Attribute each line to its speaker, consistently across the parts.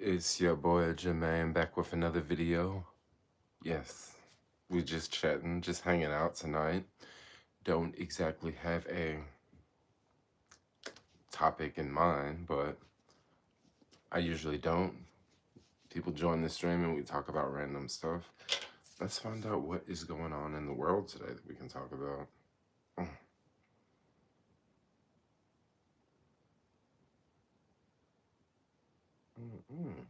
Speaker 1: It's your boy Jermaine back with another video. Yes, we just chatting, just hanging out tonight. Don't exactly have a topic in mind, but I usually don't. People join the stream and we talk about random stuff. Let's find out what is going on in the world today that we can talk about. Mm-mm.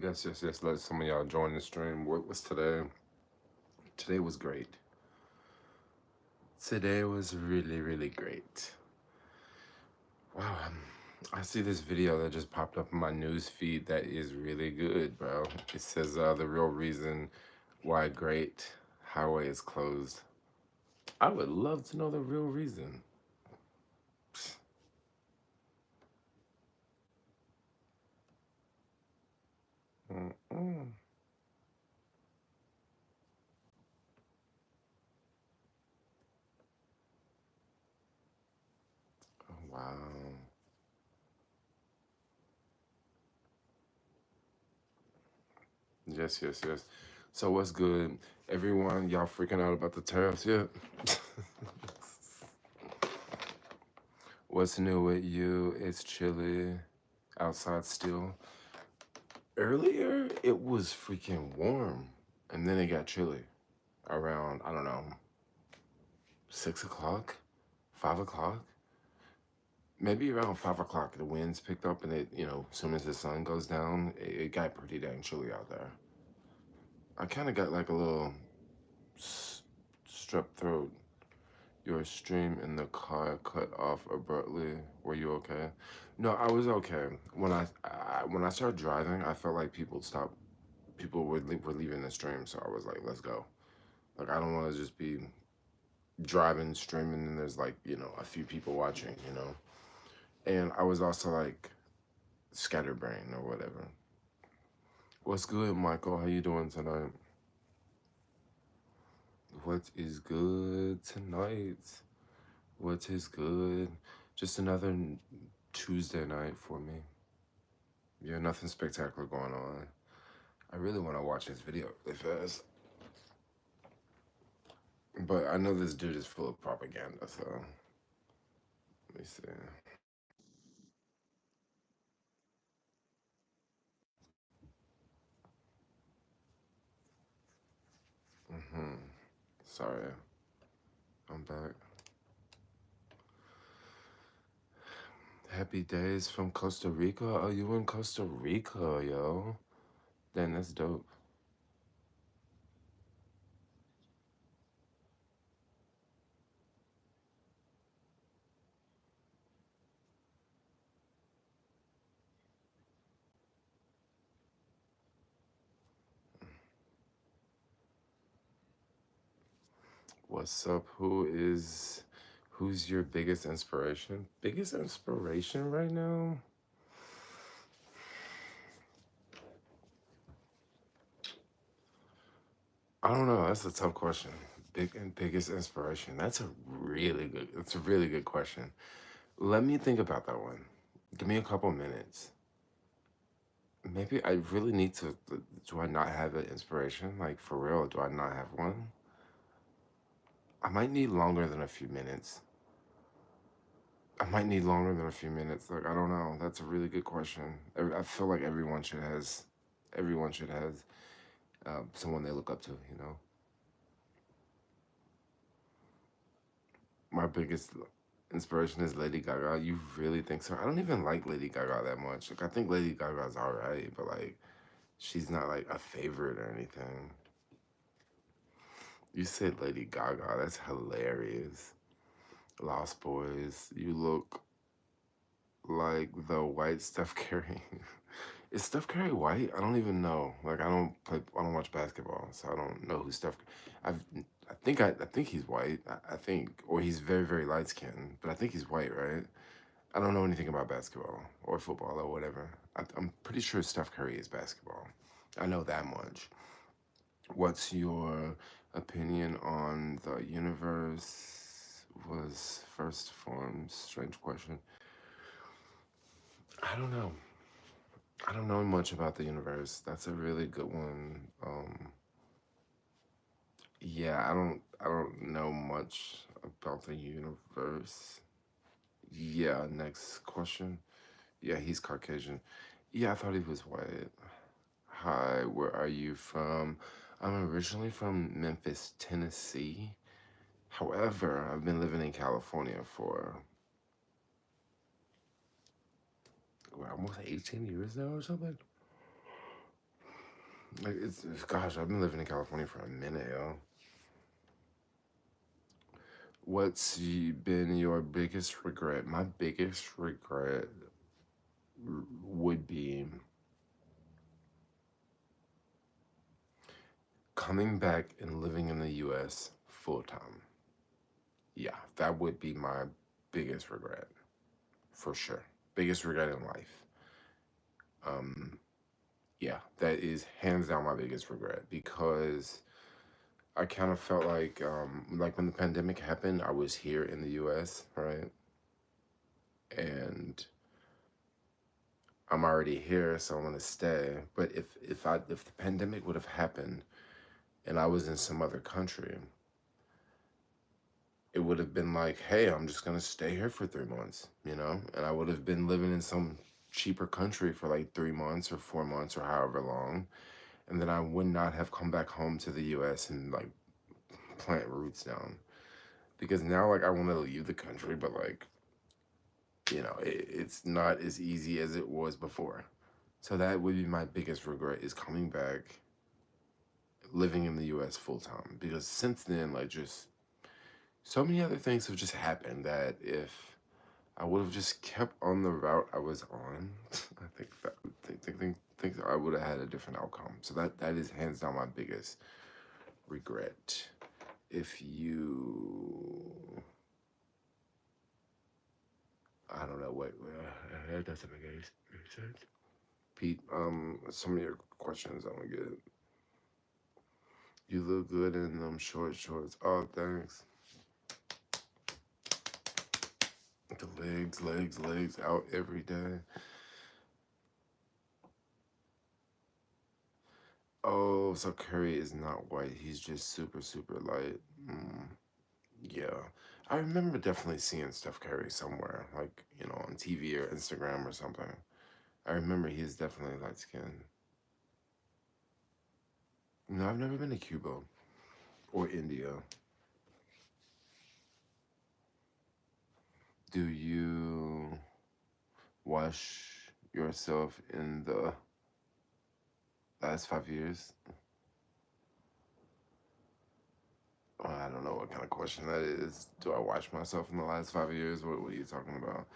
Speaker 1: Yes. Let some of y'all join the stream. What was today? Today was great. Today was really great. Wow, I see this video that just popped up in my news feed that is really good, bro. It says the real reason why Great Highway is closed. I would love to know the real reason. Mm-mm. Oh, wow. Yes. So what's good? Everyone, y'all freaking out about the tariffs yet? What's new with you? It's chilly outside still. Earlier, it was freaking warm, and then it got chilly around, I don't know, 6 o'clock, 5 o'clock. Maybe around 5 o'clock, the winds picked up, and as soon as the sun goes down, it got pretty dang chilly out there. I kind of got like a little strep throat. Your stream in the car cut off abruptly. Were you okay? No, I was okay. When I started driving, I felt like people were leaving the stream, so I was like, let's go. Like, I don't want to just be driving, streaming, and there's like, a few people watching. And I was also like scatterbrained or whatever. What's good, Michael? How you doing tonight? What is good tonight? What is good? Just another Tuesday night for me. Yeah, nothing spectacular going on. I really want to watch this video really fast. But I know this dude is full of propaganda, so let me see. Sorry, I'm back. Happy days from Costa Rica. Oh, you in Costa Rica, yo? Then that's dope. What's up? Who's your biggest inspiration? Biggest inspiration right now? I don't know. That's a tough question. Biggest inspiration. That's a really good question. Let me think about that one. Give me a couple minutes. Maybe I really need to. Do I not have an inspiration? Like, for real, do I not have one? I might need longer than a few minutes. Like, I don't know. That's a really good question. I feel like everyone should have someone they look up to. My biggest inspiration is Lady Gaga. You really think so? I don't even like Lady Gaga that much. Like, I think Lady Gaga's alright, but like, she's not like a favorite or anything. You said Lady Gaga. That's hilarious. Lost Boys. You look like the white Steph Curry. Is Steph Curry white? I don't even know. Like, I don't watch basketball, so I don't know who Steph. I've, I think he's white. I think, or he's very light skinned, but I think he's white, right? I don't know anything about basketball or football or whatever. I'm pretty sure Steph Curry is basketball. I know that much. What's your opinion on the universe was first formed? Strange question. I don't know. I don't know much about the universe. That's a really good one. Yeah, I don't know much about the universe. Yeah, next question. Yeah, he's Caucasian. Yeah, I thought he was white. Hi, where are you from? I'm originally from Memphis, Tennessee. However, I've been living in California for almost 18 years now or something. Like gosh, I've been living in California for a minute, yo. What's been your biggest regret? My biggest regret would be coming back and living in the US full time. Yeah, that would be my biggest regret for sure. Biggest regret in life. Um, yeah, that is hands down my biggest regret because I kind of felt like when the pandemic happened, I was here in the US, right? And I'm already here, so I'm gonna stay. But if the pandemic would have happened and I was in some other country, it would have been like, hey, I'm just gonna stay here for 3 months, you know? And I would have been living in some cheaper country for like 3 months or 4 months or however long. And then I would not have come back home to the US and like plant roots down. Because now like I wanna leave the country, but like, it's not as easy as it was before. So that would be my biggest regret is coming back, living in the US full time. Because since then, like just so many other things have just happened that if I would have just kept on the route I was on, I think I would have had a different outcome. So that is hands down my biggest regret. If you, I don't know what that doesn't make any sense. Pete, some of your questions I'm gonna get. You look good in them short shorts. Oh, thanks. The legs out every day. Oh, so Curry is not white. He's just super, super light. Yeah. I remember definitely seeing Steph Curry somewhere, like, on TV or Instagram or something. I remember he's definitely light skinned. No, I've never been to Cuba or India. Do you wash yourself in the last 5 years? I don't know what kind of question that is. Do I wash myself in the last 5 years? What are you talking about?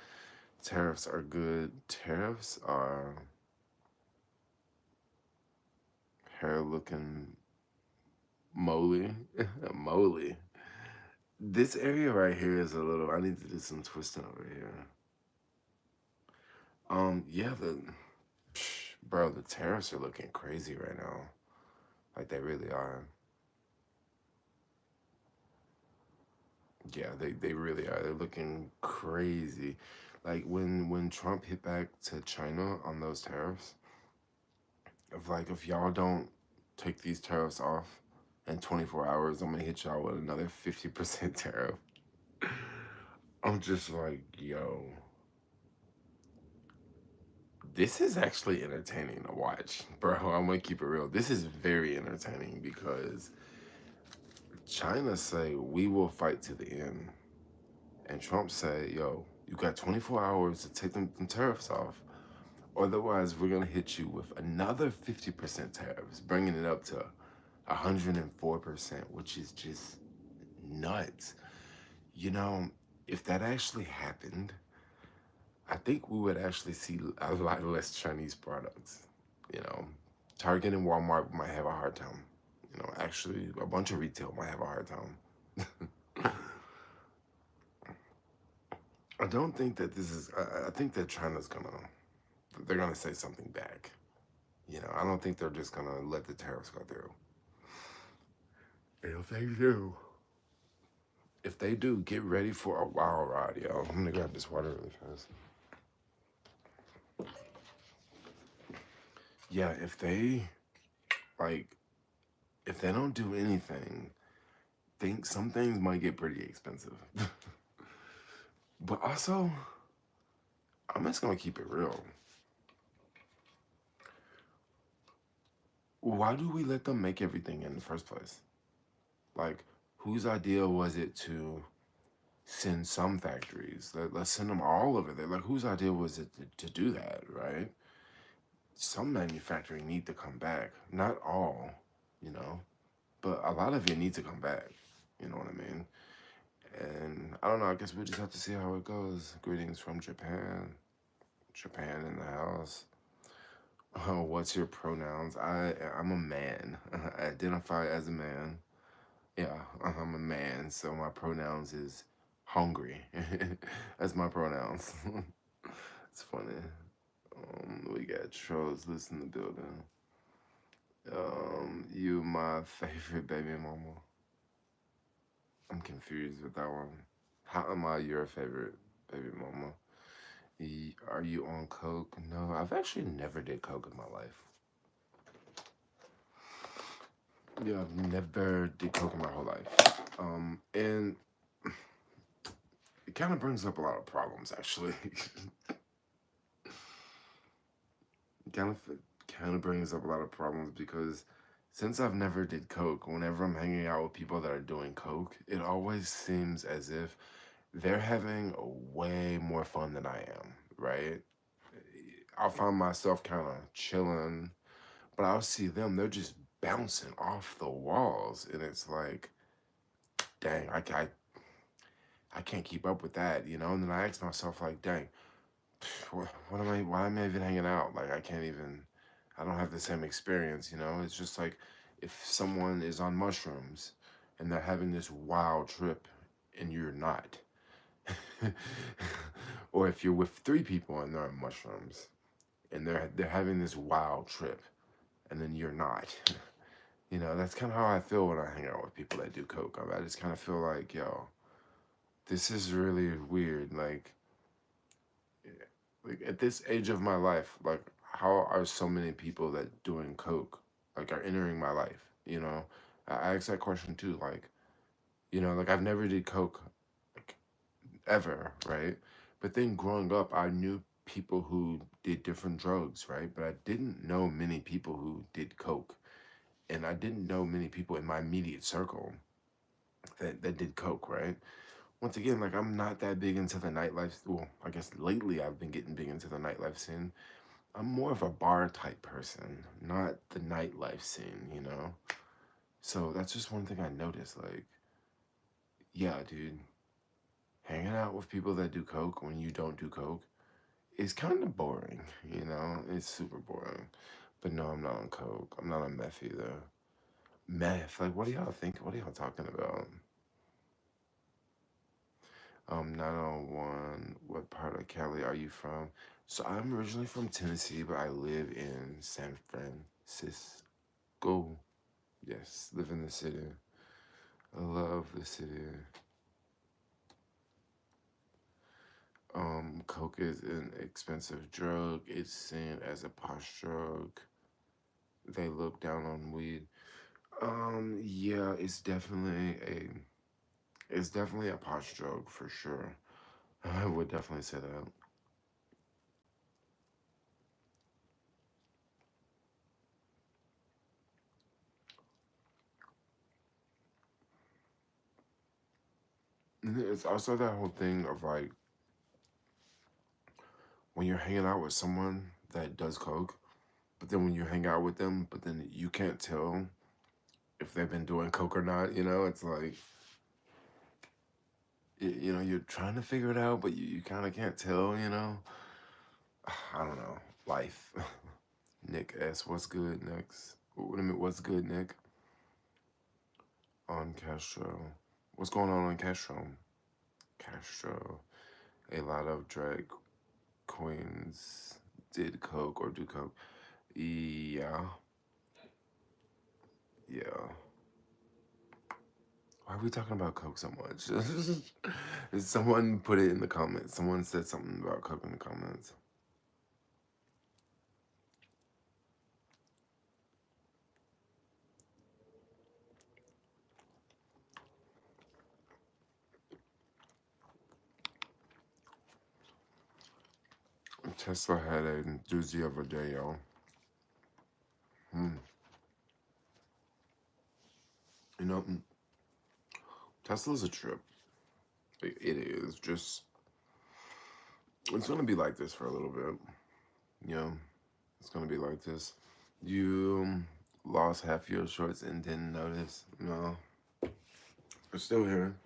Speaker 1: Tariffs are good. Tariffs are hair looking moly. Moly. This area right here is a little, I need to do some twisting over here. Yeah, bro, the tariffs are looking crazy right now. Like they really are. Yeah, they really are. They're looking crazy. Like when Trump hit back to China on those tariffs, if y'all don't take these tariffs off in 24 hours, I'm gonna hit y'all with another 50% tariff. I'm just like, yo, this is actually entertaining to watch, bro. I'm gonna keep it real. This is very entertaining because China say we will fight to the end, and Trump say, yo, you got 24 hours to take them tariffs off. Otherwise, we're gonna hit you with another 50% tariffs, bringing it up to 104%, which is just nuts. If that actually happened, I think we would actually see a lot less Chinese products. You know, Target and Walmart might have a hard time. Actually, a bunch of retail might have a hard time. I don't think that this is. I think that China's gonna. They're gonna say something back. You know, I don't think they're just gonna let the tariffs go through. If they do, get ready for a wild ride, yo. I'm gonna grab this water really fast. Yeah, like, if they don't do anything, think some things might get pretty expensive. But also, I'm just gonna keep it real. Why do we let them make everything in the first place? Like, whose idea was it to send some factories? Let's send them all over there. Like, whose idea was it to do that, right? Some manufacturing need to come back. Not all, you know, but a lot of it needs to come back. You know what I mean? And I don't know, I guess we'll just have to see how it goes. Greetings from Japan. Japan in the house. Oh, what's your pronouns? I'm a man. I identify as a man. Yeah, I'm a man, so my pronouns is hungry. That's my pronouns. It's funny. We got trolls listening in the building. You my favorite baby mama. I'm confused with that one. How am I your favorite baby mama? Are you on coke? No, I've actually never did coke in my life. Yeah, I've never did coke in my whole life. And it kind of brings up a lot of problems, actually. kind of brings up a lot of problems because since I've never did coke, whenever I'm hanging out with people that are doing coke, it always seems as if they're having way more fun than I am, right? I'll find myself kind of chilling, but I'll see them, they're just bouncing off the walls. And it's like, dang, I can't keep up with that, you know? And then I ask myself, like, dang, why am I even hanging out? Like, I don't have the same experience, you know? It's just like if someone is on mushrooms and they're having this wild trip and you're not. Or if you're with 3 people and they're on mushrooms and they're having this wild trip and then you're not. You know, that's kind of how I feel when I hang out with people that do coke. I just kind of feel like, yo, this is really weird. Like at this age of my life, like how are so many people that doing coke like are entering my life? You know, I asked that question too. Like, you know, like I've never did coke like ever, right? But then growing up, I knew people who did different drugs, right? But I didn't know many people who did coke, and I didn't know many people in my immediate circle that did coke, right? Once again, like I'm not that big into the nightlife. Well, I guess lately I've been getting big into the nightlife scene. I'm more of a bar type person, not the nightlife scene, you know? So that's just one thing I noticed. Like, yeah, dude, hanging out with people that do coke when you don't do coke is kind of boring, you know? It's super boring. But no, I'm not on coke. I'm not on meth either. Meth, like, what do y'all think? What are y'all talking about? 901, what part of Cali are you from? So I'm originally from Tennessee, but I live in San Francisco. Yes, live in the city. I love the city. Coke is an expensive drug. It's seen as a posh drug. They look down on weed. Yeah, it's definitely a posh drug for sure. I would definitely say that. And it's also that whole thing of like when you're hanging out with someone that does coke, but then when you hang out with them, but then you can't tell if they've been doing coke or not. You know, it's like you know you're trying to figure it out, but you kind of can't tell. You know, I don't know. Life. Nick S. What's good, next? What a minute. What's good, Nick? On Castro. What's going on Castro? Castro. A lot of drag queens did coke or do coke. Yeah, yeah. Why are we talking about coke so much? Someone put it in the comments. Someone said something about coke in the comments. Tesla had a doozy of a day, y'all. You know, Tesla's a trip. It is. Just, it's going to be like this for a little bit. Yeah, it's going to be like this. You lost half your shorts and didn't notice. No, it's still here.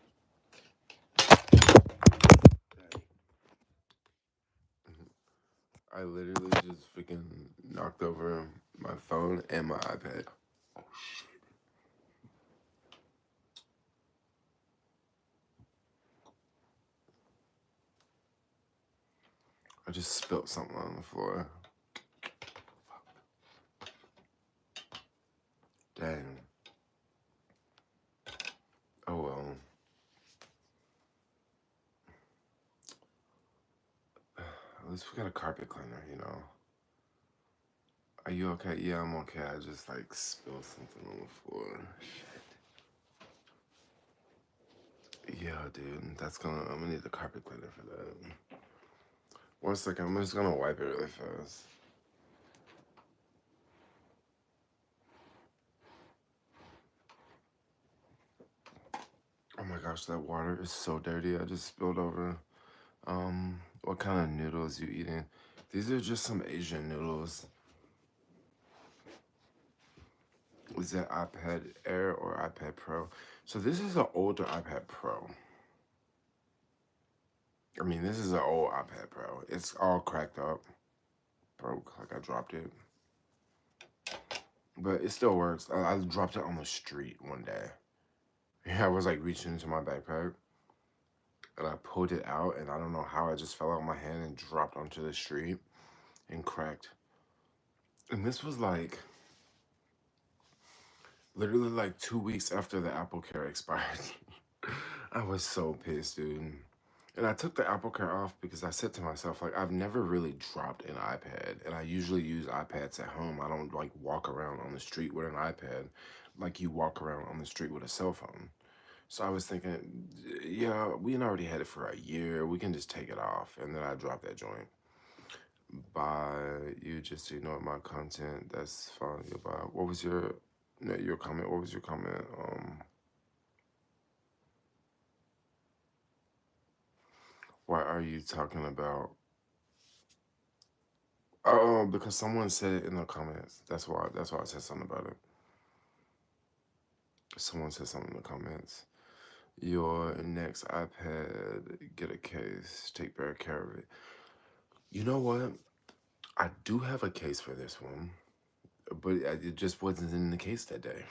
Speaker 1: I literally just freaking knocked over my phone and my iPad. Oh, shit. I just spilled something on the floor. Dang. Oh, well. At least we got a carpet cleaner, you know. Are you okay? Yeah, I'm okay. I just like spilled something on the floor. Shit. Yeah, dude. I'm gonna need the carpet cleaner for that. 1 second. I'm just gonna wipe it really fast. Oh my gosh, that water is so dirty. I just spilled over. What kind of noodles you eating? These are just some Asian noodles. Is that iPad Air or iPad Pro? So this is an older iPad Pro. I mean, this is an old iPad Pro. It's all cracked up. Broke, like I dropped it. But it still works. I dropped it on the street one day. Yeah, I was like reaching into my backpack. And I pulled it out, and I don't know how I just fell out of my hand and dropped onto the street and cracked. And this was like literally like 2 weeks after the Apple Care expired. I was so pissed, dude. And I took the Apple Care off because I said to myself, like, I've never really dropped an iPad. And I usually use iPads at home. I don't like walk around on the street with an iPad like you walk around on the street with a cell phone. So I was thinking, yeah, we already had it for a year. We can just take it off. And then I dropped that joint. Bye. You just ignored my content. That's fine. Goodbye. What was your comment? What was your comment? Why are you talking about? Oh, because someone said it in the comments. That's why. That's why I said something about it. Someone said something in the comments. Your next iPad, get a case. Take better care of it. You know what? I do have a case for this one, but it just wasn't in the case that day.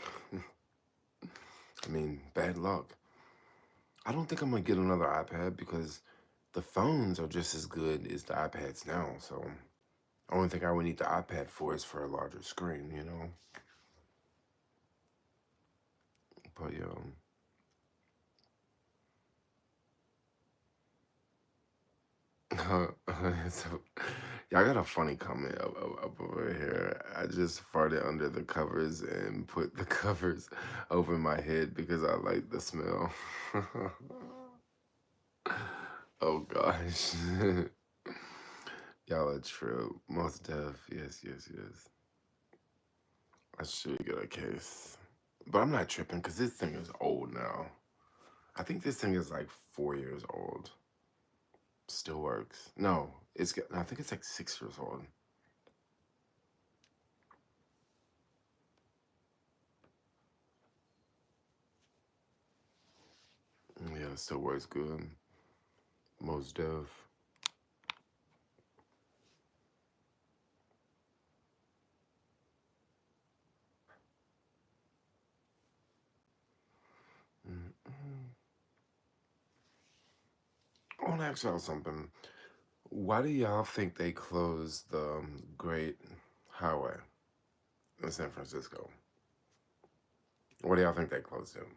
Speaker 1: I mean, bad luck. I don't think I'm gonna get another iPad because the phones are just as good as the iPads now. So, only thing I would need the iPad for is for a larger screen, you know. But yeah. So, y'all got a funny comment up over here. I just farted under the covers and put the covers over my head because I like the smell. Oh gosh. Y'all are true. Most deaf. Yes, yes, yes. I should get a case. But I'm not tripping because this thing is old now. I think this thing is like 4 years old. Still works. No, I think it's like 6 years old. Yeah, it still works good. Most deaf. Oh want to ask y'all something. Why do y'all think they closed the Great Highway in San Francisco? What do y'all think they closed it?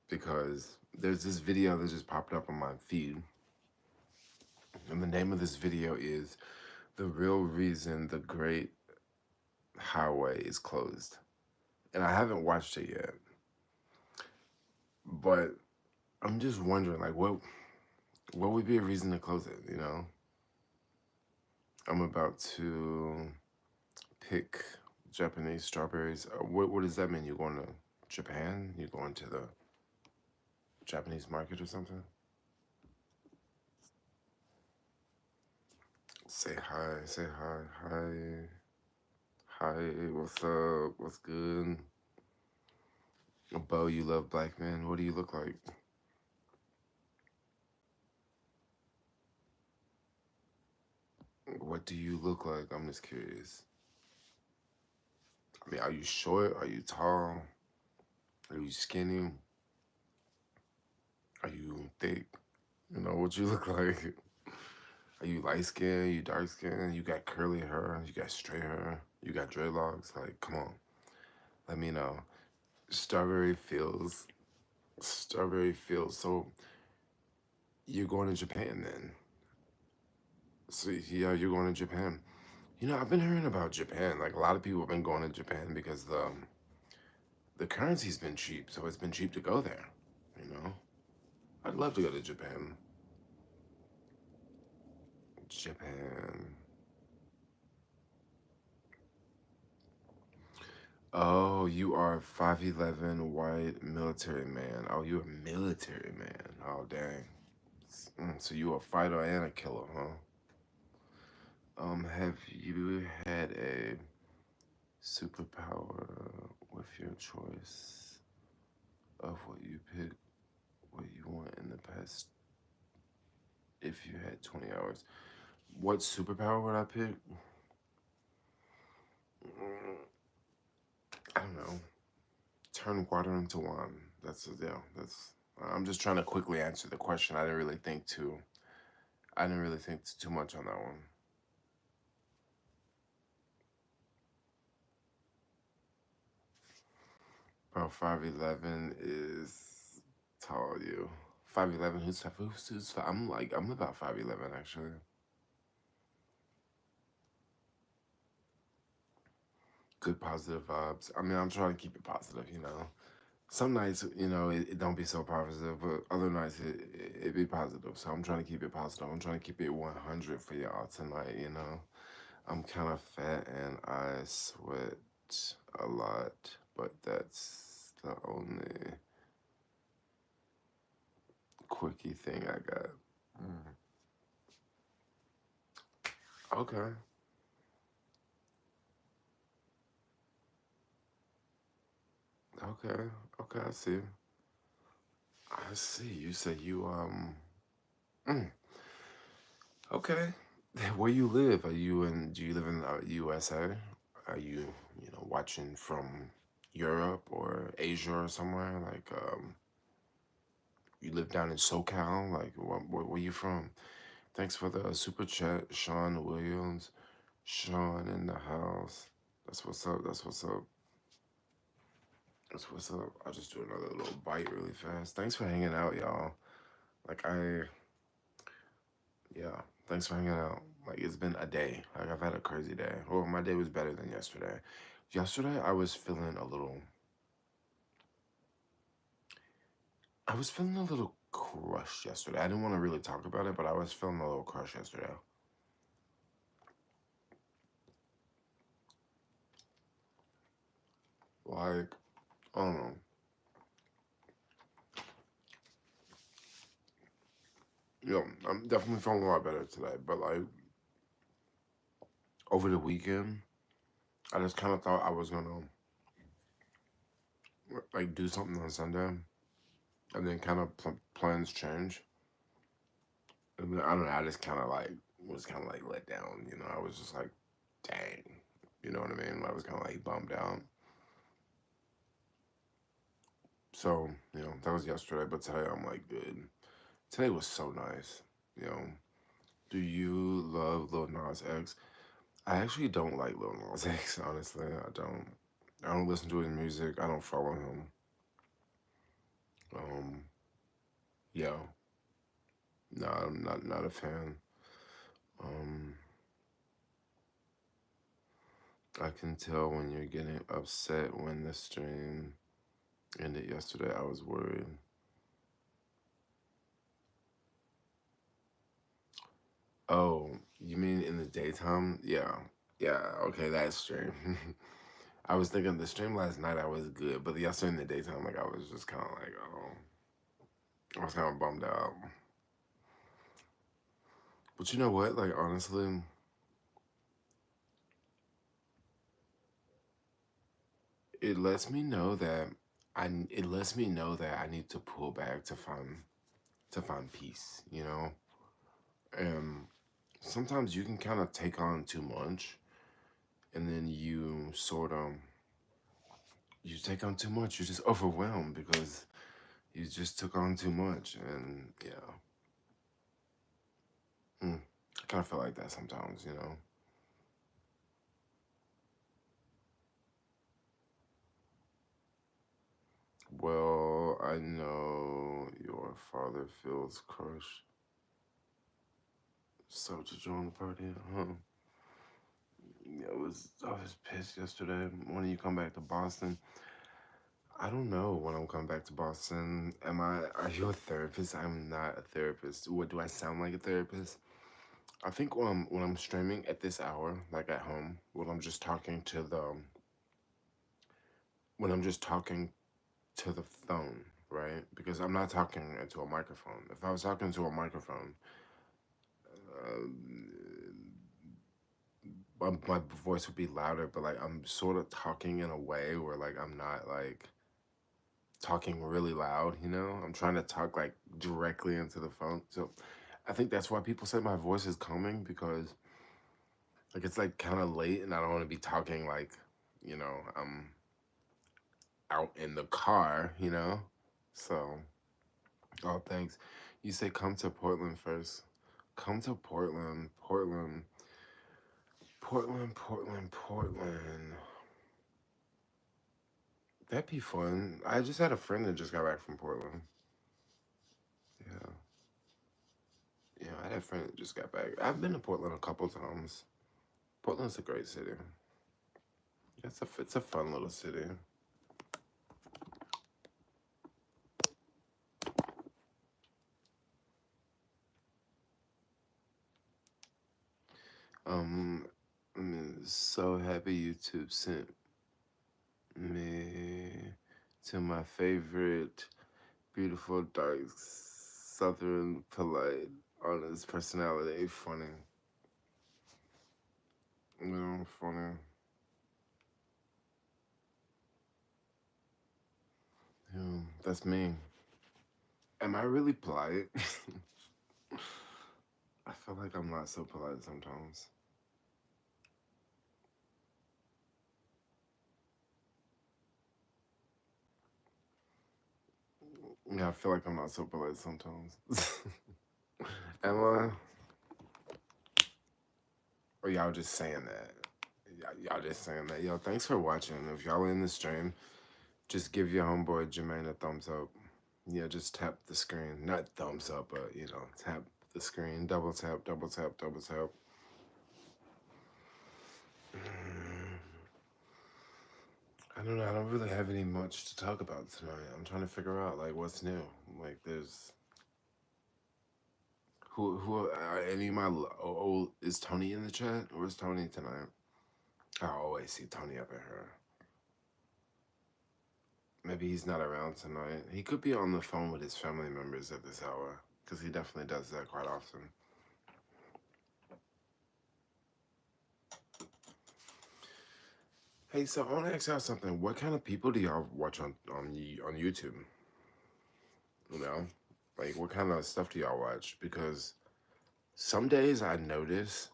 Speaker 1: Because there's this video that just popped up on my feed, and the name of this video is "The Real Reason the Great Highway is Closed." And I haven't watched it yet, but I'm just wondering, like, what would be a reason to close it, you know? I'm about to pick Japanese strawberries. What does that mean? You're going to Japan? You're going to the Japanese market or something? Say hi, say hi, hi. Hi, what's up? What's good? Bo, you love black men. What do you look like? What do you look like? I'm just curious. I mean, are you short? Are you tall? Are you skinny? Are you thick? You know what you look like? Are you light skinned? You dark skinned? You got curly hair? You got straight hair? You got dreadlocks? Like, come on. Let me know. Strawberry Fields. Strawberry Fields. So you're going to Japan then? So yeah, you're going to Japan. You know, I've been hearing about Japan. Like a lot of people have been going to Japan because the currency's been cheap, so it's been cheap to go there. You know, I'd love to go to Japan. Japan. Oh, you are 5'11" white military man. Oh, you're a military man. Oh, dang. So you a fighter and a killer, huh? Have you had a superpower with your choice of what you pick, what you want in the past if you had 20 hours? What superpower would I pick? I don't know. Turn water into wine. Yeah. That's. I'm just trying to quickly answer the question. I didn't really think too. I didn't really think too much on that one. Bro, 5'11" is tall. You 5'11". Who's I'm about 5'11" actually. Good positive vibes. I mean, I'm trying to keep it positive. You know, some nights, you know, it don't be so positive, but other nights it be positive. So I'm trying to keep it positive. I'm trying to keep it 100 for y'all tonight. You know, I'm kind of fat and I sweat a lot, but that's the only quirky thing I got. Mm. Okay. Okay. Okay. I see. I see. You say you mm, okay. Where you live? Do you live in the USA? Are you, you know, watching from Europe or Asia or somewhere? Like, you live down in SoCal? Like, where you from? Thanks for the super chat, Sean Williams. Sean in the house. That's what's up. That's what's up. That's what's up. I'll just do another little bite really fast. Thanks for hanging out, y'all. Like, yeah, thanks for hanging out. Like, it's been a day. Like, I've had a crazy day. Well, my day was better than yesterday. Yesterday, I was feeling a little crushed yesterday. I didn't want to really talk about it, but I was feeling a little crushed yesterday. Like, I don't know. You know, I'm definitely feeling a lot better today, but like, over the weekend, I just kind of thought I was gonna like do something on Sunday, and then kind of plans change. And then, I don't know. I just kind of like was kind of like let down. You know, I was just like, dang. You know what I mean? I was kind of like bummed out. So you know, that was yesterday. But today I'm like good. Today was so nice. You know, do you love Lil Nas X? I actually don't like Lil Nas X, honestly. I don't. I don't listen to his music. I don't follow him. Um, yeah, no, I'm not a fan. Um, I can tell when you're getting upset when the stream ended yesterday. I was worried. Oh, you mean in the daytime? Yeah, yeah. Okay, that stream. I was thinking the stream last night I was good, but yesterday in the daytime, like I was just kind of like, oh, I was kind of bummed out. But you know what? Like honestly, it lets me know that it lets me know that I need to pull back to find peace, you know? And sometimes you can kind of take on too much and then you take on too much, you're just overwhelmed because you just took on too much and yeah. I kind of feel like that sometimes, you know? Well, I know your father feels crushed. So to join the party, huh? Yeah, I was pissed yesterday. When you come back to Boston, I don't know when I'm coming back to Boston. Are you a therapist? I'm not a therapist. What do I sound like a therapist? I think when I'm streaming at this hour, like at home, when I'm just talking to the phone, right? Because I'm not talking into a microphone. If I was talking to a microphone, uh, my voice would be louder, but like I'm sort of talking in a way where like I'm not like talking really loud, you know? I'm trying to talk like directly into the phone. So I think that's why people say my voice is calming because like it's like kind of late and I don't want to be talking like, I'm out in the car, you know? So, oh, thanks. You say come to Portland first. Come to Portland, Portland, Portland, Portland, Portland. That'd be fun. I just had a friend that just got back from Portland. Yeah. Yeah, I had a friend that just got back. I've been to Portland a couple times. Portland's a great city. It's a fun little city. Um, I'm so happy YouTube sent me to my favorite beautiful dark southern polite honest personality. Funny. Funny. Yeah, that's me. Am I really polite? I feel like I'm not so polite sometimes. Yeah, I feel like I'm not so polite sometimes. Am I? Or y'all just saying that? Y'all just saying that. Yo, thanks for watching. If y'all in the stream, just give your homeboy Jermaine a thumbs up. Yeah, just tap the screen. Not thumbs up, but, tap the screen. Double tap, double tap, double tap. I don't know. I don't really have any much to talk about tonight. I'm trying to figure out, like, what's new. Like, there's... Who are any of my... is Tony in the chat? Or is Tony tonight? I always see Tony up in here. Maybe he's not around tonight. He could be on the phone with his family members at this hour, because he definitely does that quite often. Hey, so I want to ask y'all something. What kind of people do y'all watch on YouTube? You know, like what kind of stuff do y'all watch? Because some days I notice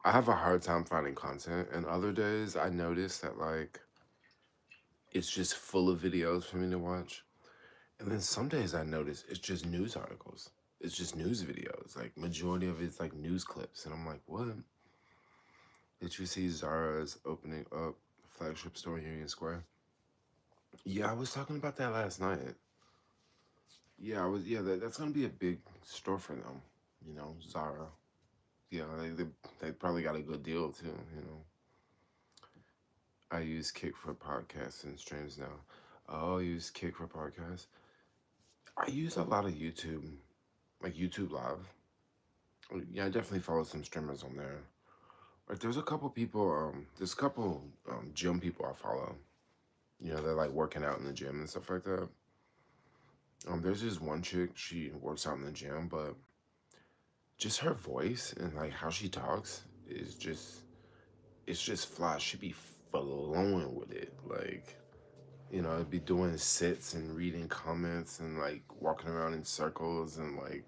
Speaker 1: I have a hard time finding content, and other days I notice that like it's just full of videos for me to watch. And then some days I notice it's just news articles. it's just news videos. Like majority of it's like news clips, and I'm like, what? Did you see Zara's opening up flagship store in Union Square? Yeah, I was talking about that last night. Yeah, I was. Yeah, that's gonna be a big store for them. You know, Zara. Yeah, they probably got a good deal too. You know, I use Kick for podcasts and streams now. Oh, I use Kick for podcasts. I use a lot of YouTube, like YouTube Live. Yeah, I definitely follow some streamers on there. Like, there's a couple people. There's a couple gym people I follow. You know, they're like working out in the gym and stuff like that. There's this one chick. She works out in the gym, but just her voice and like how she talks is just it's just fly. She be flowing with it. Like, you know, I'd be doing sits and reading comments and like walking around in circles and like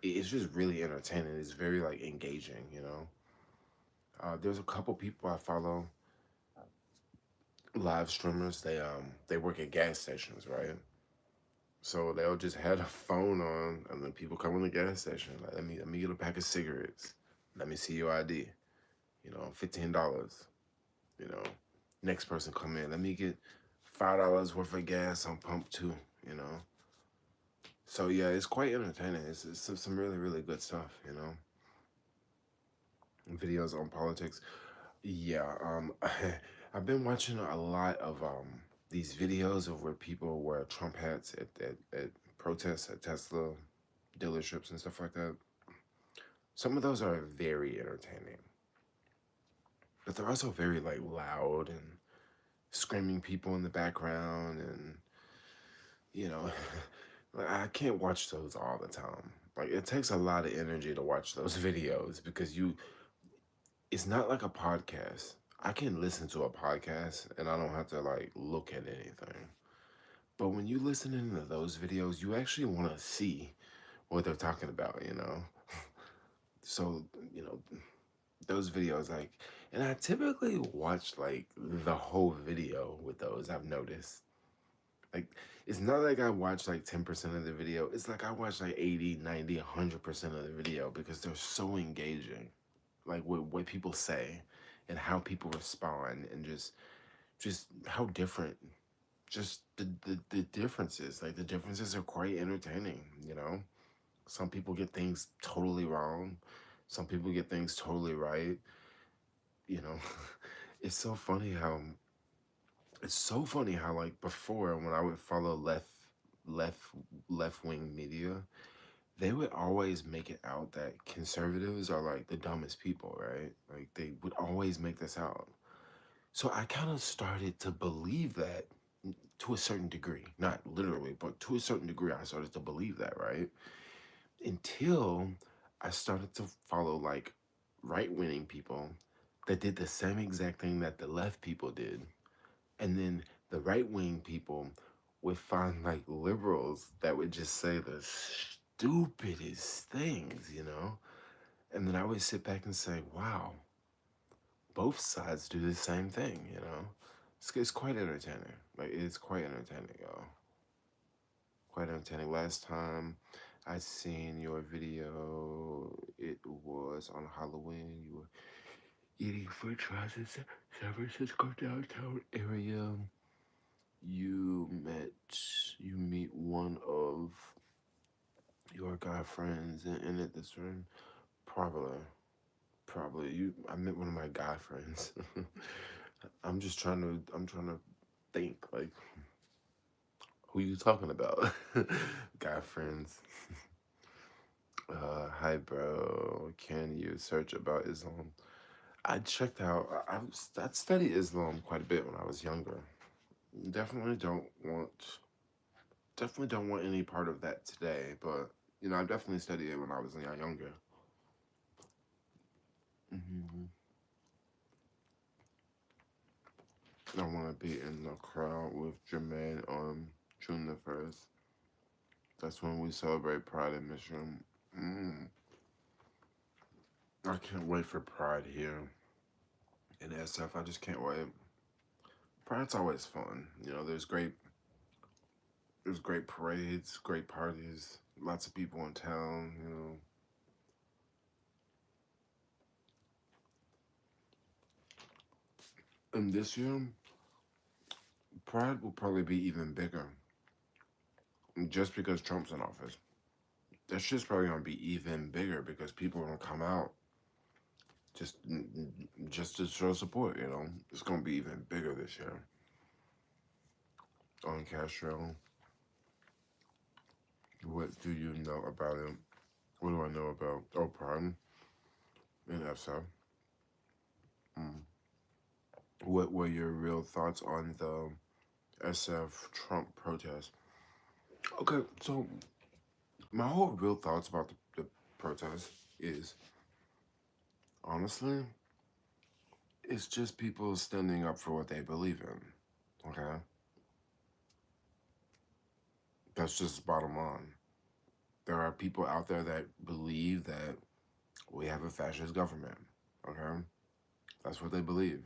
Speaker 1: it's just really entertaining. It's very like engaging, you know. There's a couple people I follow, live streamers. They work at gas stations, right? So they'll just have a phone on, and then people come in the gas station. Like, let me get a pack of cigarettes. Let me see your ID. You know, $15. You know, next person come in. Let me get $5 worth of gas on pump two. You know, so yeah, it's quite entertaining. It's some really really good stuff. You know, videos on politics. Yeah, I've been watching a lot of these videos of where people wear Trump hats at protests at Tesla dealerships and stuff like that. Some of those are very entertaining, but they're also very like loud and screaming people in the background, and you know, like, I can't watch those all the time. Like it takes a lot of energy to watch those videos because it's not like a podcast. I can listen to a podcast and I don't have to like look at anything. But when you listen into those videos, you actually want to see what they're talking about, you know? So, you know, those videos, like, and I typically watch like the whole video with those, I've noticed. Like, it's not like I watch like 10% of the video. It's like I watch like 80, 90, 100% of the video because they're so engaging. Like what people say and how people respond and just how different just the differences. Like the differences are quite entertaining, you know? Some people get things totally wrong. Some people get things totally right. You know, it's so funny how like before when I would follow left left wing media, they would always make it out that conservatives are like the dumbest people, right? Like they would always make this out. So I kind of started to believe that to a certain degree, not literally, but to a certain degree, I started to believe that, right? Until I started to follow like right winning people that did the same exact thing that the left people did. And then the right wing people would find like liberals that would just say the stupidest things, you know? And then I would sit back and say, wow, both sides do the same thing, you know? It's quite entertaining. Like, it's quite entertaining, y'all. Quite entertaining. Last time I seen your video, it was on Halloween. You were eating french fries in San Francisco downtown area. You meet one of your guy friends in it this room. Probably I met one of my guy friends. I'm trying to think like who you talking about? Guy friends. Hi bro, can you search about Islam? I checked out I studied Islam quite a bit when I was younger. Definitely don't want any part of that today, but you know, I definitely studied it when I was younger. hmm I want to be in the crowd with Jermaine on June the 1st. That's when we celebrate Pride in Mission. Mm. I can't wait for Pride here in SF. I just can't wait. Pride's always fun. You know, there's great parades, great parties. lots of people in town, you know. And this year, Pride will probably be even bigger just because Trump's in office. That shit's probably gonna be even bigger because people are gonna come out just just to show support. You know, it's gonna be even bigger this year on Castro. What do you know about it? What do I know about Prime and EFSA? Mm. What were your real thoughts on the SF Trump protest? Okay, so my whole real thoughts about the protest is honestly, it's just people standing up for what they believe in. Okay, that's just bottom line. There are people out there that believe that we have a fascist government. Okay, that's what they believe.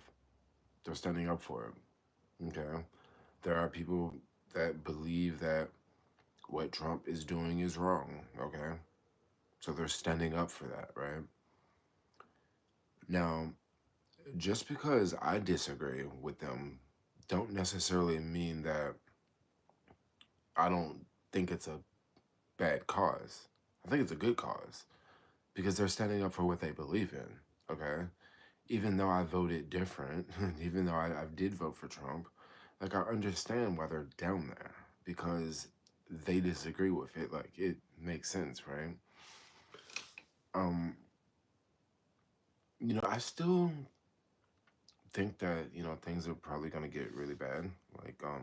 Speaker 1: They're standing up for it. Okay, there are people that believe that what Trump is doing is wrong. Okay, so they're standing up for that, right? Now, just because I disagree with them, don't necessarily mean that I don't think it's a bad cause. I think it's a good cause because they're standing up for what they believe in. Okay, even though I voted different, even though I did vote for Trump, like I understand why they're down there because they disagree with it. Like it makes sense, right? Um, I still think that things are probably gonna get really bad. Like I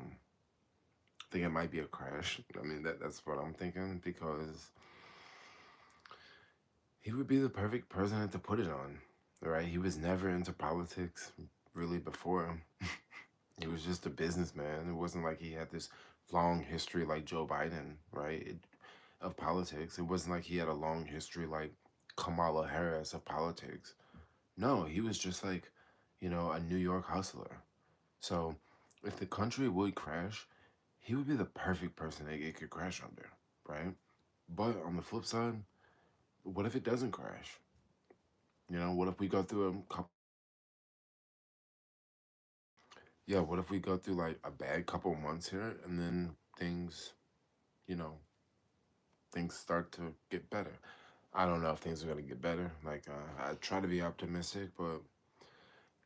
Speaker 1: think it might be a crash. I mean that's what I'm thinking because he would be the perfect president to put it on, right? He was never into politics really before. He was just a businessman. It wasn't like he had this long history like Joe Biden, right? Of politics. It wasn't like he had a long history like Kamala Harris of politics. No, he was just like, a New York hustler. So if the country would crash, he would be the perfect person that it could crash under, right? But on the flip side, what if it doesn't crash? What if we go through a couple, yeah, what if we go through like a bad couple months here and then you know, things start to get better. I don't know if things are gonna get better. Like I try to be optimistic, but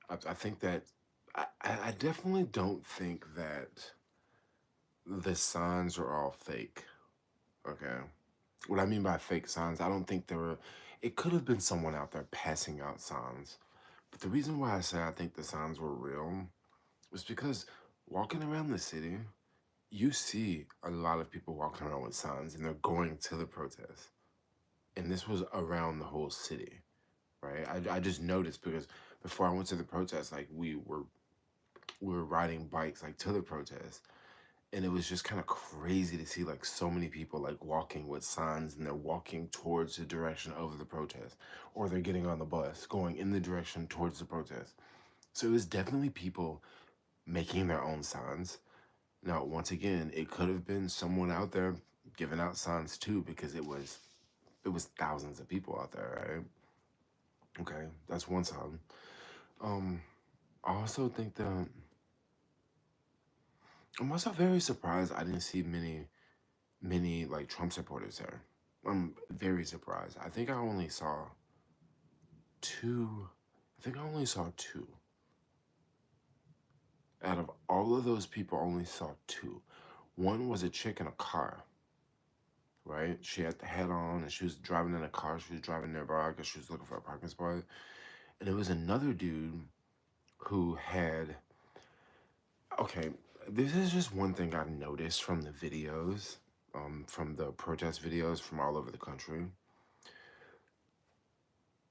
Speaker 1: I think that I definitely don't think that the signs are all fake. Okay, what I mean by fake signs, I don't think there were. It could have been someone out there passing out signs, but the reason why I say I think the signs were real is because walking around the city, you see a lot of people walking around with signs, and they're going to the protest. And this was around the whole city, right? I just noticed because before I went to the protest, like we were riding bikes like to the protest, and it was just kind of crazy to see like so many people like walking with signs, and they're walking towards the direction of the protest, or they're getting on the bus going in the direction towards the protest. So it was definitely people making their own signs. Now, once again, it could have been someone out there giving out signs too, because it was thousands of people out there, right? Okay, that's one side. Um, I also think that I'm also very surprised I didn't see many like Trump supporters there. I'm very surprised. I think I only saw two. I think I only saw two. Out of all of those people, I only saw two. One was a chick in a car, right? She had the hat on and she was driving in a car. She was driving nearby because she was looking for a parking spot. And it was another dude who had. Okay, this is just one thing I've noticed from the videos, from the protest videos from all over the country.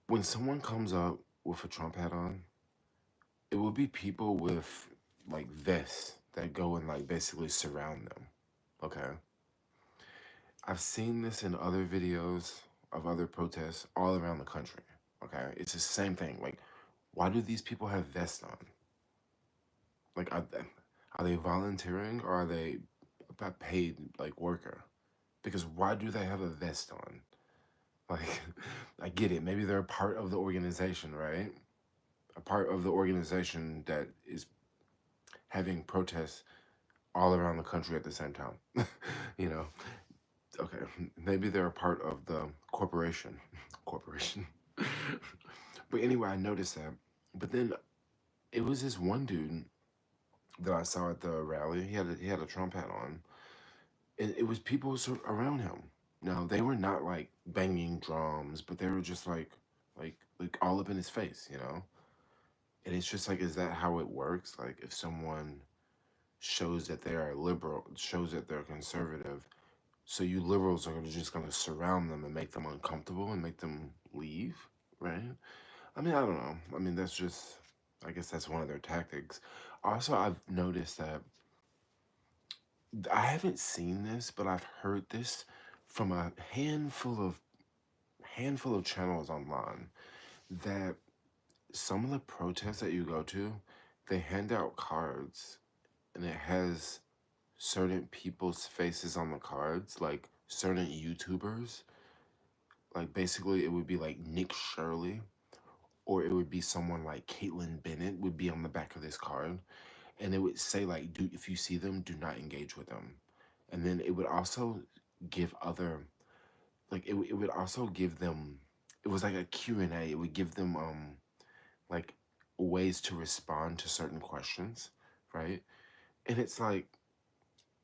Speaker 1: When someone comes up with a Trump hat on, it will be people with like vests that go and like basically surround them. Okay. I've seen this in other videos of other protests all around the country. Okay. It's the same thing. Like, why do these people have vests on? Like, are they volunteering or are they a paid like worker? Because why do they have a vest on? Like, I get it. Maybe they're a part of the organization, right? A part of the organization that is having protests all around the country at the same time. you know, okay, maybe they're a part of the corporation. corporation. But anyway, I noticed that. But then it was this one dude that I saw at the rally. He had a Trump hat on, and it was people around him. Now they were not like banging drums, but they were just like all up in his face, you know. And it's just like, is that how it works? Like, if someone shows that they are liberal, shows that they're conservative, so you liberals are just gonna surround them and make them uncomfortable and make them leave, right? I mean, I don't know. I mean, that's just, I guess that's one of their tactics. Also, I've noticed that I haven't seen this, but I've heard this from a handful of channels online that some of the protests that you go to, they hand out cards and it has certain people's faces on the cards, like certain YouTubers. Like basically, it would be like Nick Shirley, or it would be someone like Caitlyn Bennett would be on the back of this card, and it would say like, "Do if you see them, do not engage with them." And then it would also give other, like it would also give them. It was like a Q&A. It would give them like ways to respond to certain questions, right? And it's like,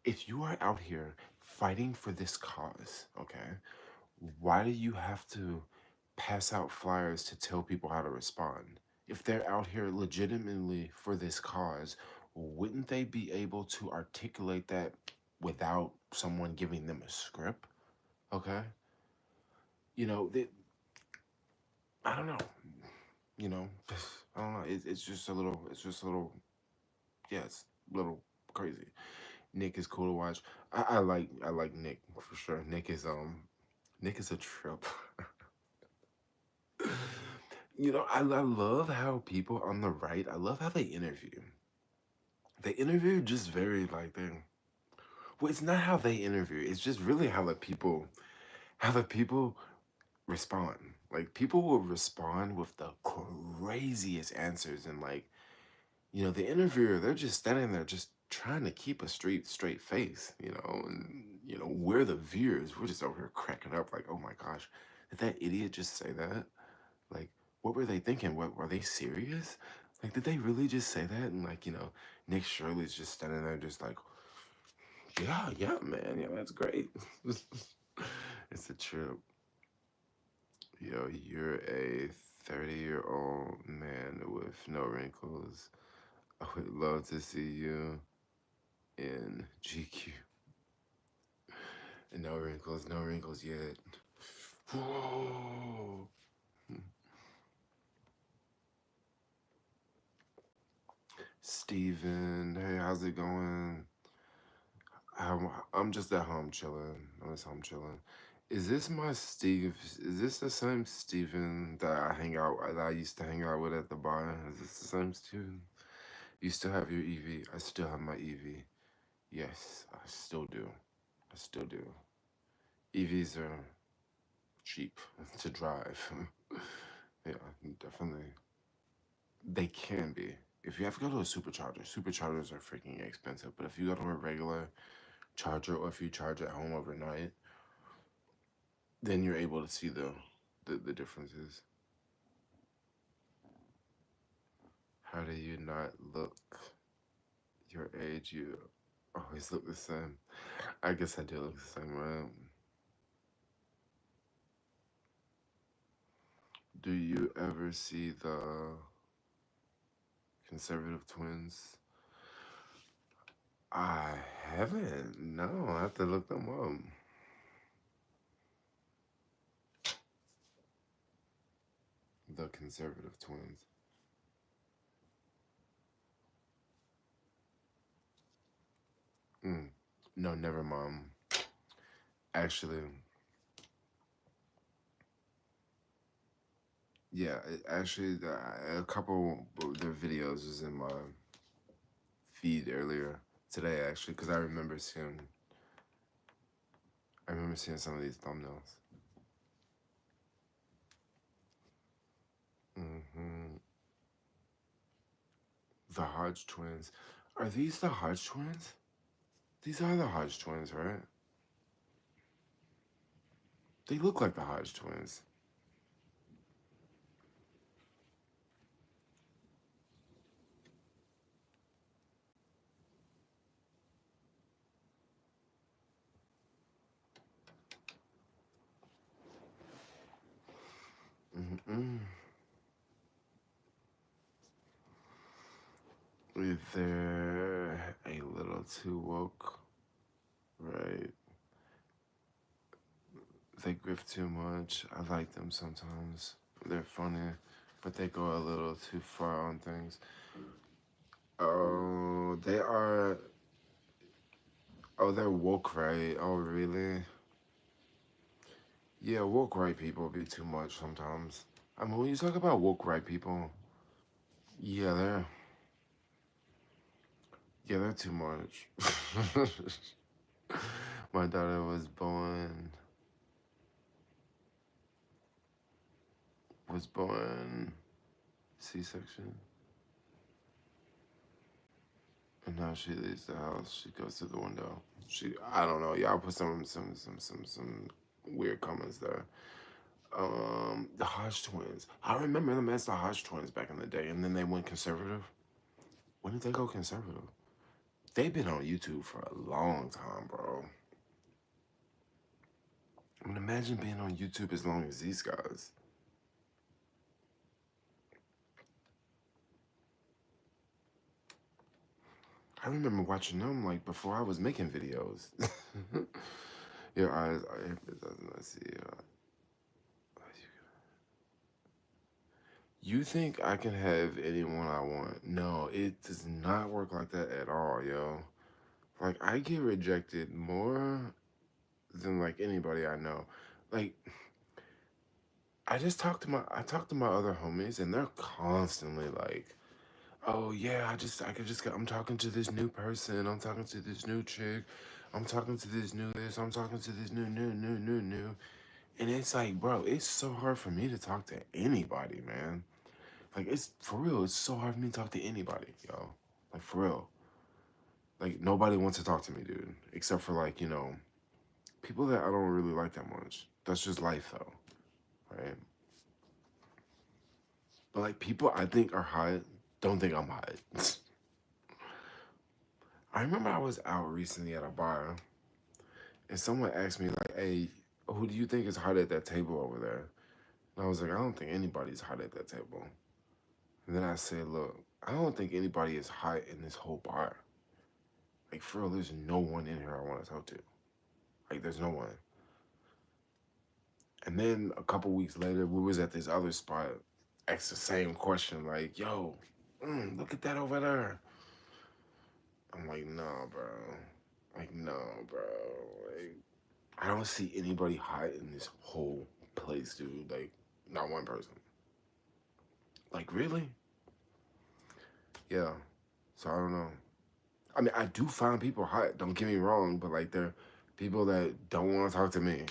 Speaker 1: if you are out here fighting for this cause, okay, why do you have to pass out flyers to tell people how to respond? If they're out here legitimately for this cause, wouldn't they be able to articulate that without someone giving them a script? Okay? You know, I don't know. You know, I don't know. It's just a little, yeah, it's a little crazy. Nick is cool to watch. I like Nick for sure. Nick is a trip. I love how people on the right, I love how they interview. They interview just very like they well, it's not how they interview, it's just really how the people respond. Like people will respond with the craziest answers and like, the interviewer, they're just standing there just trying to keep a straight face, and we're the viewers, we're just over here cracking up like, oh my gosh, did that idiot just say that? Like, what were they thinking? What were they serious? Like, did they really just say that? And like, Nick Shirley's just standing there, just like, yeah, yeah, man, yeah, that's great. It's a trip. Yo, you're a 30-year-old man with no wrinkles. I would love to see you in GQ. And no wrinkles yet. Whoa. Steven, hey, how's it going? I'm just at home chilling. I'm just home chilling. Is this my Steve? Is this the same Steven that I used to hang out with at the bar? Is this the same Steven? You still have your EV? I still have my EV. Yes, I still do. I still do. EVs are cheap to drive. Yeah, definitely. They can be. If you have to go to a supercharger, superchargers are freaking expensive. But if you go to a regular charger, or if you charge at home overnight, then you're able to see the differences. How do you not look your age? You always look the same. I guess I do look the same, right? Do you ever see the conservative twins? I haven't. No, I have to look them up. The conservative twins. Mm. No, never, mom. Actually, yeah. Actually, a couple of their videos was in my feed earlier today. Actually, because I remember seeing. I remember seeing some of these thumbnails. hmm The Hodge twins. Are these the Hodge twins? These are the Hodge twins, right? They look like the Hodge twins. Mm-mm. They're a little too woke, right? They grift too much. I like them sometimes. They're funny, but they go a little too far on things. Oh, they are. Oh, they're woke, right? Oh, really? Yeah, woke right people be too much sometimes. I mean, when you talk about woke right people, yeah, they're too much. My daughter was born C-section, and now she leaves the house. She goes to the window. I don't know. Y'all put some weird comments there. The Hodge twins. I remember them as the Hodge twins back in the day, and then they went conservative. When did they go conservative? They've been on YouTube for a long time, bro. I mean, imagine being on YouTube as long as these guys. I remember watching them like before I was making videos. Your eyes are hypnotizing. I see. You think I can have anyone I want? No, it does not work like that at all, yo. Like I get rejected more than like anybody I know. Like I talk to my other homies and they're constantly like, oh yeah, I'm talking to this new person, I'm talking to this new chick, I'm talking to this new this, I'm talking to this new. And it's like, bro, it's so hard for me to talk to anybody, man. Like it's for real, it's so hard for me to talk to anybody, yo. Like for real. Like nobody wants to talk to me, dude. Except for like, people that I don't really like that much. That's just life though, right? But like people I think are hot don't think I'm hot. I remember I was out recently at a bar and someone asked me like, "Hey, who do you think is hot at that table over there?" And I was like, "I don't think anybody's hot at that table." And then I said, "Look, I don't think anybody is hot in this whole bar. Like for real, there's no one in here I want to talk to. Like there's no one." And then a couple weeks later, we was at this other spot, asked the same question, like, "Yo, look at that over there." I'm like, "No, bro. Like, no, bro. Like, I don't see anybody hot in this whole place, dude. Like, not one person. Like, really? Yeah. So I don't know. I mean, I do find people hot. Don't get me wrong, but like, they're people that don't want to talk to me.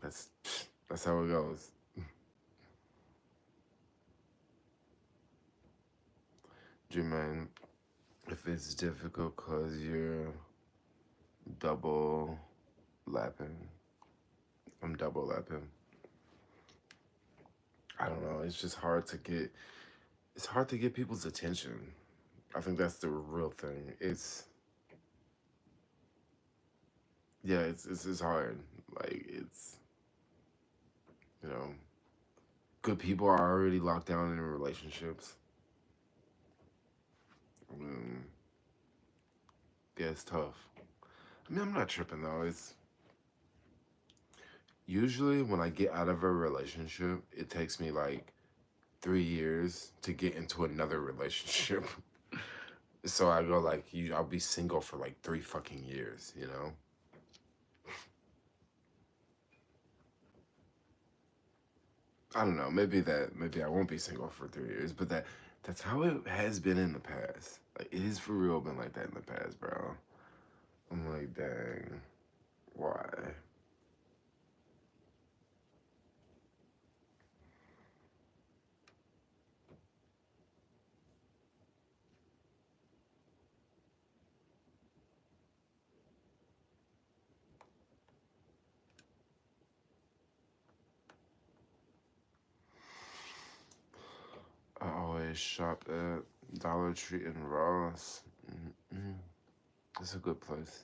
Speaker 1: That's how it goes. Jermaine, if it's difficult cause you're double lapping, I'm double lapping. I don't know. It's just hard to get. It's hard to get people's attention. I think that's the real thing. Yeah, it's hard. Like you know, good people are already locked down in relationships. Mm, yeah, it's tough. I mean, I'm not tripping though. It's usually when I get out of a relationship, it takes me like 3 years to get into another relationship. So I go like, I'll be single for like 3 fucking years, you know? I don't know. Maybe I won't be single for 3 years, but that's how it has been in the past. Like it is for real been like that in the past, bro. I'm like, dang, why? shop at Dollar Tree and Ross. Mm-mm. It's a good place.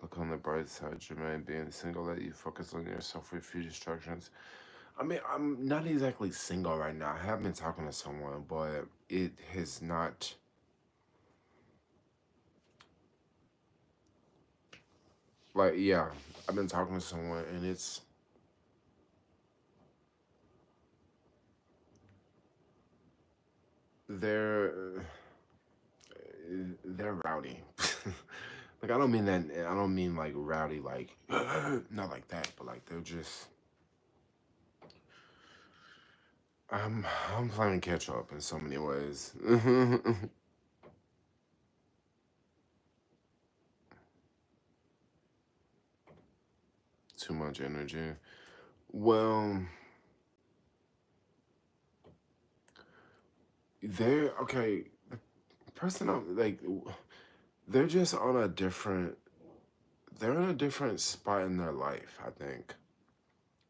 Speaker 1: Look on the bright side, Jermaine. Being single, let you focus on yourself with few distractions. I mean, I'm not exactly single right now. I have been talking to someone, but it has not. Like, yeah, I've been talking to someone, and they're they're rowdy. Like, I don't mean that. I don't mean like rowdy, like not like that, but like they're just. I'm I'm playing catch up in so many ways. Too much energy. Well, they're okay. The person I'm like, they're just on a different. They're in a different spot in their life. I think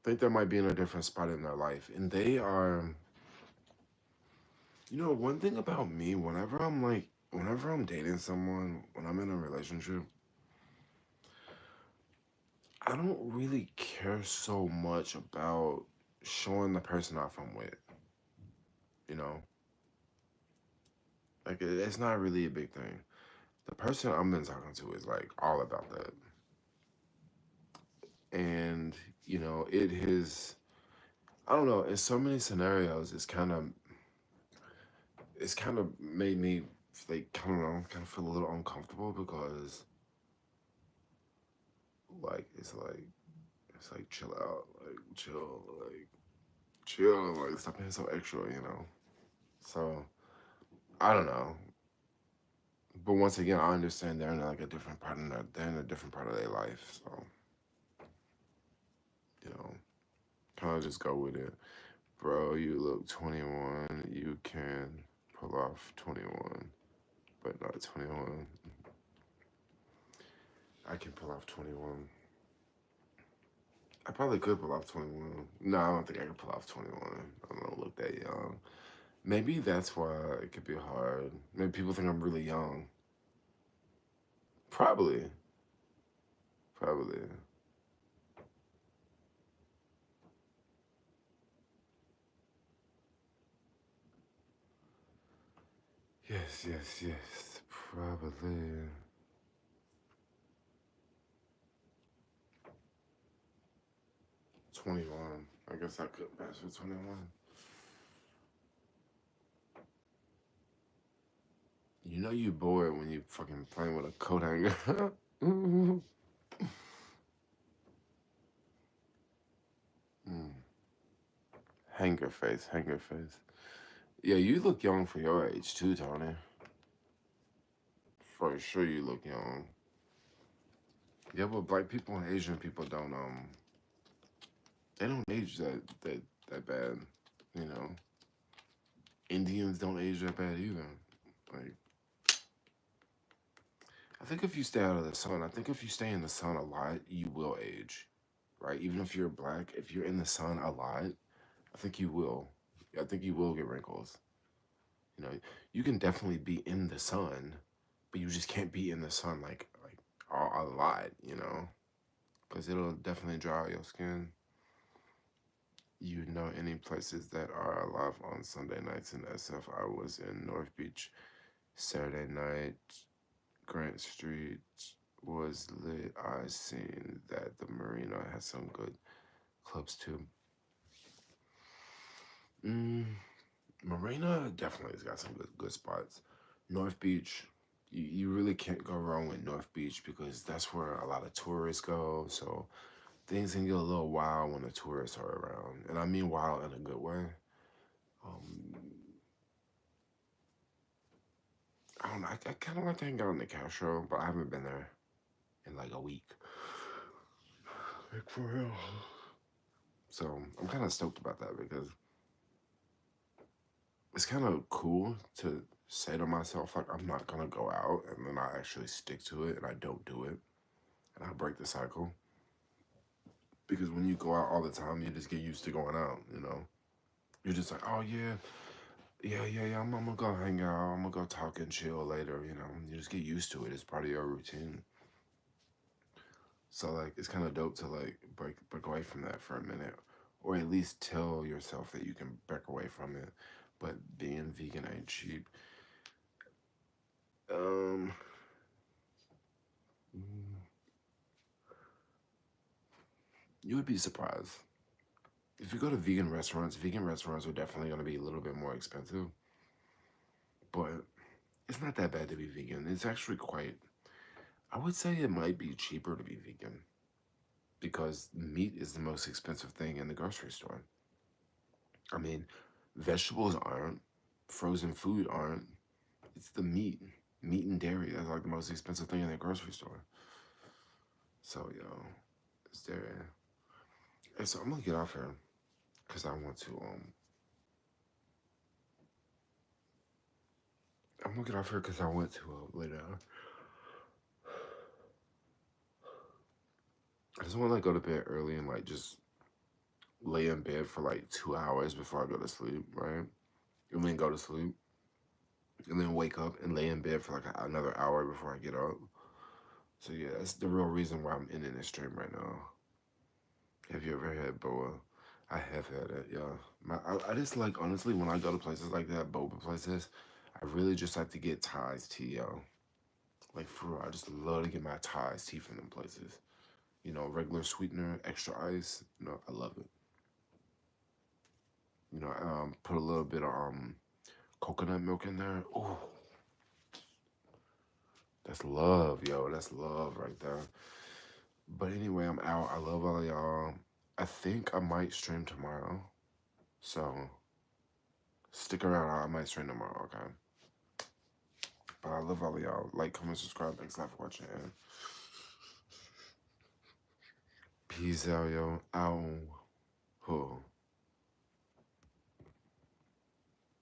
Speaker 1: they might be in a different spot in their life, and they are. You know, one thing about me, whenever I'm dating someone, when I'm in a relationship, I don't really care so much about showing the person off I'm with. You know, like it's not really a big thing. The person I'm been talking to is like all about that, and it has. I don't know. In so many scenarios, it's kind of made me like I don't know, kind of feel a little uncomfortable because like it's like chill out, like chill, like stop being so extra. So I don't know, but once again, I understand they're in like a different part of they're in a different part of their life, so you know, kind of just go with it, bro. You look 21, you can pull off 21, but not 21. I can pull off 21. I probably could pull off 21. No, I don't think I can pull off 21. I don't look that young. Maybe that's why it could be hard. Maybe people think I'm really young. Probably. Probably. Yes, yes, yes. Probably. 21. I guess I could pass for 21. You know you bored when you fucking playing with a coat hanger. Mm. Hanger face, hanger face. Yeah, you look young for your age too, Tony. For sure you look young. Yeah, but black people and Asian people don't they don't age that bad. You know. Indians don't age that bad either. Like I think if you stay out of the sun, I think if you stay in the sun a lot, you will age. Right? Even if you're black, if you're in the sun a lot, I think you will. I think you will get wrinkles. You know, you can definitely be in the sun, but you just can't be in the sun like a lot, because it'll definitely dry out your skin. You know any places that are alive on Sunday nights in SF? I was in North Beach Saturday night. Grant Street was lit. I seen that the Marina has some good clubs too. Mm, Marina definitely has got some good spots. North Beach, you really can't go wrong with North Beach because that's where a lot of tourists go. So things can get a little wild when the tourists are around, and I mean wild in a good way. Um, I don't know. I kind of like to hang out in the Castro, but I haven't been there in like a week. Like for real. So I'm kind of stoked about that because it's kind of cool to say to myself like I'm not gonna go out, and then I actually stick to it and I don't do it, and I break the cycle. Because when you go out all the time, you just get used to going out. You're just like, oh yeah, Yeah. I'm gonna go hang out. I'm gonna go talk and chill later. You just get used to it. It's part of your routine. So like, it's kind of dope to like break away from that for a minute, or at least tell yourself that you can break away from it. But being vegan ain't cheap. Um, mm, you would be surprised if you go to vegan restaurants. Vegan restaurants are definitely gonna be a little bit more expensive, but it's not that bad to be vegan. It's actually quite. I would say it might be cheaper to be vegan because meat is the most expensive thing in the grocery store. I mean, vegetables aren't, frozen food aren't. It's the meat and dairy. That's like the most expensive thing in the grocery store. So it's there. And so I'm gonna get off here because I want to. I'm gonna get off here because I want to lay down. I just want to like go to bed early and like just lay in bed for like 2 hours before I go to sleep, right? And then go to sleep, and then wake up and lay in bed for like another hour before I get up. So yeah, that's the real reason why I'm in this stream right now. Have you ever had boa? I have had it, yeah. I just like, honestly, when I go to places like that, boba places, I really just like to get Thai's tea, yo. Like, for real, I just love to get my Thai's tea from them places. Regular sweetener, extra ice. I love it. Put a little bit of coconut milk in there. Oh, that's love, yo. That's love right there. But anyway, I'm out. I love all of y'all. I think I might stream tomorrow. So stick around. I might stream tomorrow, okay? But I love all of y'all. Like, comment, subscribe. Thanks a lot for watching. Peace out, yo. Ow. Ho.